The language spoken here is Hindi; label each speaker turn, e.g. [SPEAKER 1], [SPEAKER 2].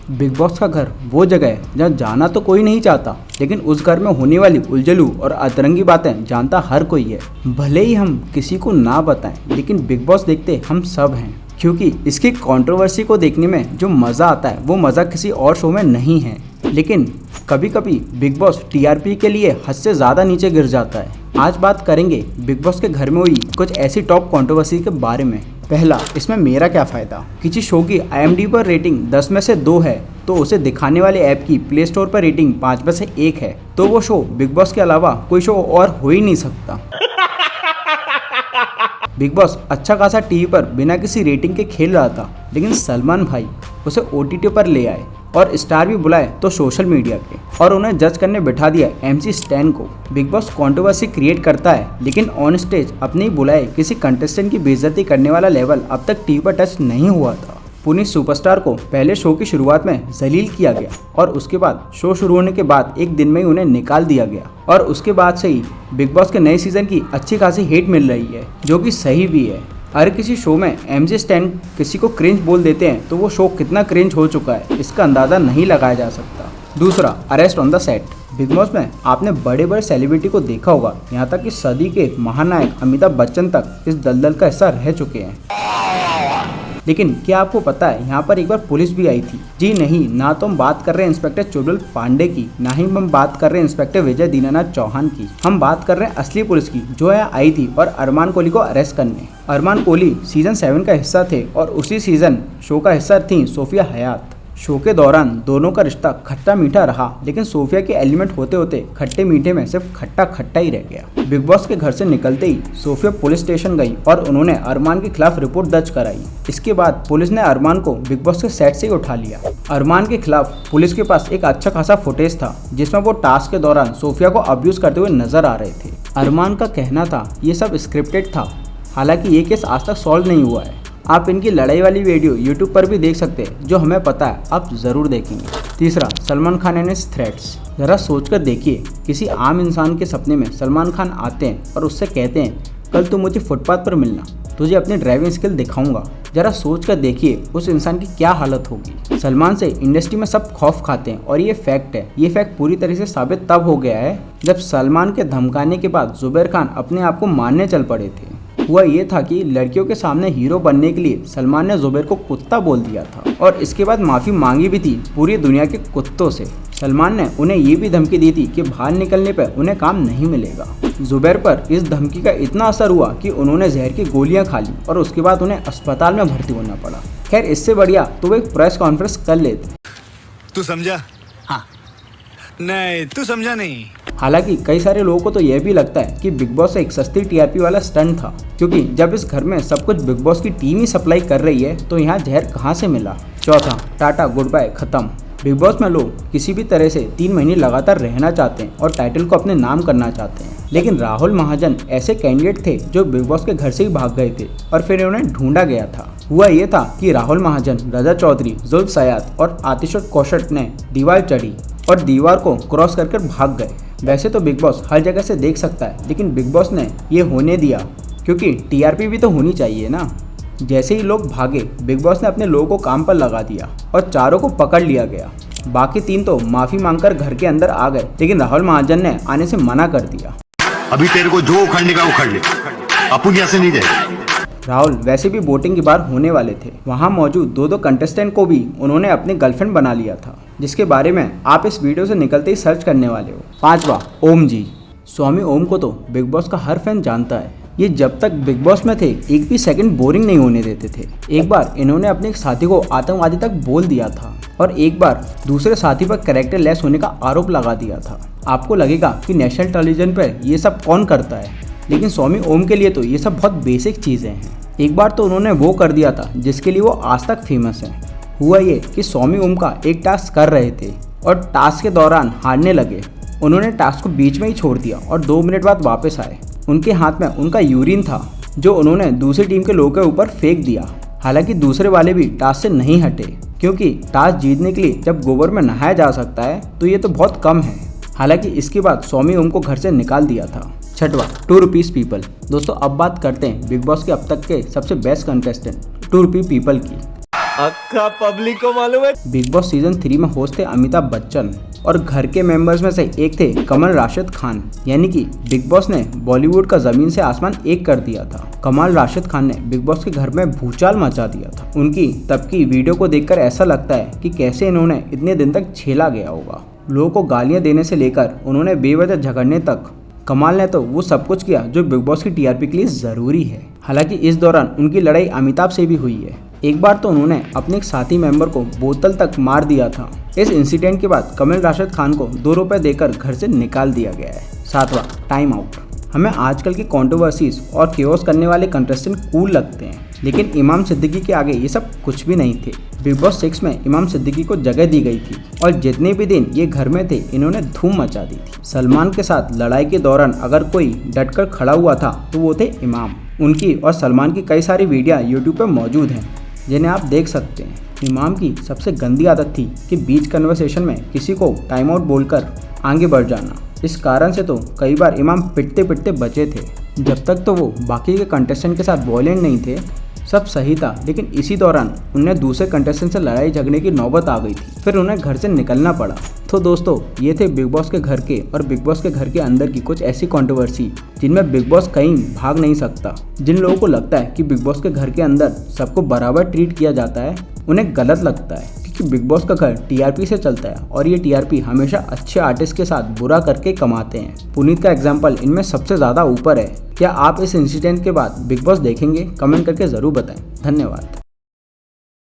[SPEAKER 1] बिग बॉस का घर वो जगह है जहाँ जाना तो कोई नहीं चाहता, लेकिन उस घर में होने वाली उलझलू और अतरंगी बातें जानता हर कोई है। भले ही हम किसी को ना बताएं, लेकिन बिग बॉस देखते हम सब हैं, क्योंकि इसकी कंट्रोवर्सी को देखने में जो मज़ा आता है वो मज़ा किसी और शो में नहीं है। लेकिन कभी कभी बिग बॉस टीआरपी के लिए हद से ज़्यादा नीचे गिर जाता है। आज बात करेंगे बिग बॉस के घर में हुई कुछ ऐसी टॉप कंट्रोवर्सी के बारे में। पहला, इसमें मेरा क्या फ़ायदा। किसी शो की IMDb पर रेटिंग 10 में से 2 है तो उसे दिखाने वाले ऐप की प्ले स्टोर पर रेटिंग 5 में से 1 है, तो वो शो बिग बॉस के अलावा कोई शो और हो ही नहीं सकता। बिग बॉस अच्छा खासा टीवी पर बिना किसी रेटिंग के खेल रहा था, लेकिन सलमान भाई उसे OTT पर ले आए और स्टार भी बुलाए तो सोशल मीडिया के, और उन्हें जज करने बिठा दिया MC स्टैन को। बिग बॉस कंट्रोवर्सी क्रिएट करता है, लेकिन ऑन स्टेज अपने ही बुलाए किसी कंटेस्टेंट की बेइज्जती करने वाला लेवल अब तक टीवी पर टच नहीं हुआ था। पुनीत सुपरस्टार को पहले शो की शुरुआत में जलील किया गया और उसके बाद शो शुरू होने के बाद एक दिन में ही उन्हें निकाल दिया गया, और उसके बाद से ही बिग बॉस के नए सीजन की अच्छी खासी हेट मिल रही है, जो कि सही भी है। हर किसी शो में MC स्टैन किसी को क्रिंज बोल देते हैं तो वो शो कितना क्रिंज हो चुका है इसका अंदाज़ा नहीं लगाया जा सकता। दूसरा, arrest on the set. Big boss में आपने बड़े बड़े सेलिब्रिटी को देखा होगा, यहाँ तक कि सदी के महानायक अमिताभ बच्चन तक इस दलदल का हिस्सा रह चुके हैं। लेकिन क्या आपको पता है यहाँ पर एक बार पुलिस भी आई थी? जी नहीं, ना तो हम बात कर रहे हैं इंस्पेक्टर चुड़ैल पांडे की, ना ही हम बात कर रहे हैं इंस्पेक्टर विजय दीनानाथ चौहान की। हम बात कर रहे हैं असली पुलिस की, जो यहाँ आई थी और अरमान कोहली को अरेस्ट करने। अरमान कोहली सीजन 7 का हिस्सा थे और उसी सीजन शो का हिस्सा थी सोफिया हयात। शो के दौरान दोनों का रिश्ता खट्टा मीठा रहा, लेकिन सोफिया के एलिमेंट होते होते खट्टे मीठे में सिर्फ खट्टा खट्टा ही रह गया। बिग बॉस के घर से निकलते ही सोफिया पुलिस स्टेशन गई और उन्होंने अरमान के खिलाफ रिपोर्ट दर्ज कराई। इसके बाद पुलिस ने अरमान को बिग बॉस के सेट से ही उठा लिया। अरमान के खिलाफ पुलिस के पास एक अच्छा खासा फुटेज था, जिसमें वो टास्क के दौरान सोफिया को अब्यूज करते हुए नजर आ रहे थे। अरमान का कहना था ये सब स्क्रिप्टेड था। हालांकि ये केस आज तक सॉल्व नहीं हुआ है। आप इनकी लड़ाई वाली वीडियो YouTube पर भी देख सकते हैं, जो हमें पता है आप ज़रूर देखेंगे। तीसरा, सलमान खान एंड थ्रेट्स। ज़रा सोचकर देखिए, किसी आम इंसान के सपने में सलमान खान आते हैं और उससे कहते हैं कल तुम मुझे फुटपाथ पर मिलना, तुझे अपनी ड्राइविंग स्किल दिखाऊंगा। ज़रा सोचकर देखिए उस इंसान की क्या हालत होगी। सलमान से इंडस्ट्री में सब खौफ खाते हैं और ये फैक्ट है। ये फैक्ट पूरी तरह से साबित तब हो गया है जब सलमान के धमकाने के बाद जुबैर खान अपने आप को मारने चल पड़े थे। हुआ ये था कि लड़कियों के सामने हीरो बनने के लिए सलमान ने जुबैर को कुत्ता बोल दिया था और इसके बाद माफ़ी मांगी भी थी पूरी दुनिया के कुत्तों से। सलमान ने उन्हें ये भी धमकी दी थी कि बाहर निकलने पर उन्हें काम नहीं मिलेगा। जुबैर पर इस धमकी का इतना असर हुआ कि उन्होंने जहर की गोलियां खा ली और उसके बाद उन्हें अस्पताल में भर्ती होना पड़ा। खैर, इससे बढ़िया तो वो एक प्रेस कॉन्फ्रेंस कर लेते।
[SPEAKER 2] तू समझा? हाँ। नहीं, तू समझा नहीं।
[SPEAKER 1] हालांकि कई सारे लोगों को तो यह भी लगता है कि बिग बॉस एक सस्ती TRP वाला स्टंट था, क्योंकि जब इस घर में सब कुछ बिग बॉस की टीम ही सप्लाई कर रही है तो यहाँ जहर कहाँ से मिला। चौथा, टाटा गुड बाय खत्म। बिग बॉस में लोग किसी भी तरह से 3 महीने लगातार रहना चाहते हैं और टाइटल को अपने नाम करना चाहते हैं, लेकिन राहुल महाजन ऐसे कैंडिडेट थे जो बिग बॉस के घर से ही भाग गए थे और फिर उन्हें ढूंढा गया था। हुआ ये था कि राहुल महाजन, रजा चौधरी, जुल्फ सयाद और आतिश कौशट ने दीवार चढ़ी और दीवार को क्रॉस कर भाग गए। वैसे तो बिग बॉस हर जगह से देख सकता है, लेकिन बिग बॉस ने ये होने दिया क्योंकि TRP भी तो होनी चाहिए ना। जैसे ही लोग भागे, बिग बॉस ने अपने लोगों को काम पर लगा दिया और चारों को पकड़ लिया गया। बाकी 3 तो माफी मांगकर घर के अंदर आ गए, लेकिन राहुल महाजन ने आने से मना कर दिया।
[SPEAKER 2] अभी तेरे को जो उखड़ने का उखड़ ले, अपन यहाँ से नहीं जाए।
[SPEAKER 1] राहुल वैसे भी वोटिंग के बाहर होने वाले थे। वहां मौजूद 2 कंटेस्टेंट को भी उन्होंने अपने गर्लफ्रेंड बना लिया था, जिसके बारे में आप इस वीडियो से निकलते ही सर्च करने वाले हो। 5वां, ओम जी। स्वामी ओम को तो बिग बॉस का हर फैन जानता है। ये जब तक बिग बॉस में थे एक भी सेकंड बोरिंग नहीं होने देते थे। एक बार इन्होंने अपने एक साथी को आतंकवादी तक बोल दिया था और एक बार दूसरे साथी पर कैरेक्टर लेस होने का आरोप लगा दिया था। आपको लगेगा कि नेशनल टेलीविजन पर ये सब कौन करता है, लेकिन स्वामी ओम के लिए तो ये सब बहुत बेसिक चीज़ें हैं। एक बार तो उन्होंने वो कर दिया था जिसके लिए वो आज तक फेमस हैं। हुआ ये कि स्वामी ओम का एक टास्क कर रहे थे और टास्क के दौरान हारने लगे। उन्होंने टास्क को बीच में ही छोड़ दिया और 2 मिनट बाद वापस आए। उनके हाथ में उनका यूरिन था, जो उन्होंने दूसरी टीम के लोगों के ऊपर फेंक दिया। हालांकि दूसरे वाले भी टास्क से नहीं हटे, क्योंकि टास्क जीतने के लिए जब गोबर में नहाया जा सकता है तो ये तो बहुत कम है। हालांकि इसके बाद स्वामी ओम को घर से निकाल दिया था। 6वां, 2 रुपीज़ पीपल। दोस्तों अब बात करते हैं बिग बॉस के अब तक के सबसे बेस्ट कंटेस्टेंट 2 रुपी पीपल की।
[SPEAKER 3] अक्का पब्लिक को मालूम है।
[SPEAKER 1] बिग बॉस सीजन 3 में होस्ट थे अमिताभ बच्चन और घर के मेंबर्स में से एक थे कमल राशिद खान। यानी कि बिग बॉस ने बॉलीवुड का जमीन से आसमान एक कर दिया था। कमल राशिद खान ने बिग बॉस के घर में भूचाल मचा दिया था। उनकी तब की वीडियो को देखकर ऐसा लगता है कि कैसे इन्होंने इतने दिन तक झेला गया होगा। लोगों को गालियां देने से लेकर उन्होंने बेवजह झगड़ने तक, कमाल ने तो वो सब कुछ किया जो बिग बॉस की टीआरपी के लिए जरूरी है। हालांकि इस दौरान उनकी लड़ाई अमिताभ से भी हुई है। एक बार तो उन्होंने अपने एक साथी मेंबर को बोतल तक मार दिया था। इस इंसिडेंट के बाद कमल राशिद खान को 2 रुपए देकर घर से निकाल दिया गया है। 7वां, टाइम आउट। हमें आजकल की कंट्रोवर्सीज और केओस करने वाले कंटेस्टेंट कूल लगते हैं, लेकिन इमाम सिद्दीकी के आगे ये सब कुछ भी नहीं थे। बिग बॉस 6 में इमाम सिद्दीकी को जगह दी गई थी और जितने भी दिन ये घर में थे इन्होंने धूम मचा दी थी। सलमान के साथ लड़ाई के दौरान अगर कोई डटकर खड़ा हुआ था तो वो थे इमाम। उनकी और सलमान की कई सारी वीडियो यूट्यूब पर मौजूद हैं जिन्हें आप देख सकते हैं। इमाम की सबसे गंदी आदत थी कि बीच कन्वर्सेशन में किसी को टाइम आउट बोलकर आगे बढ़ जाना। इस कारण से तो कई बार इमाम पिटते पिटते बचे थे। जब तक तो वो बाकी के कंटेस्टेंट के साथ वॉयलेंट नहीं थे सब सही था, लेकिन इसी दौरान उन्हें दूसरे कंटेस्टेंट से लड़ाई झगड़ने की नौबत आ गई थी। फिर उन्हें घर से निकलना पड़ा। तो दोस्तों, ये थे बिग बॉस के घर के और बिग बॉस के घर के अंदर की कुछ ऐसी कंट्रोवर्सी जिनमें बिग बॉस कहीं भाग नहीं सकता। जिन लोगों को लगता है कि बिग बॉस के घर के अंदर सबको बराबर ट्रीट किया जाता है उन्हें गलत लगता है, क्योंकि बिग बॉस का घर टीआरपी से चलता है और ये टीआरपी हमेशा अच्छे आर्टिस्ट के साथ बुरा करके कमाते हैं। पुनीत का एग्जाम्पल इनमें सबसे ज़्यादा ऊपर है। क्या आप इस इंसिडेंट के बाद बिग बॉस देखेंगे? कमेंट करके ज़रूर बताएं। धन्यवाद।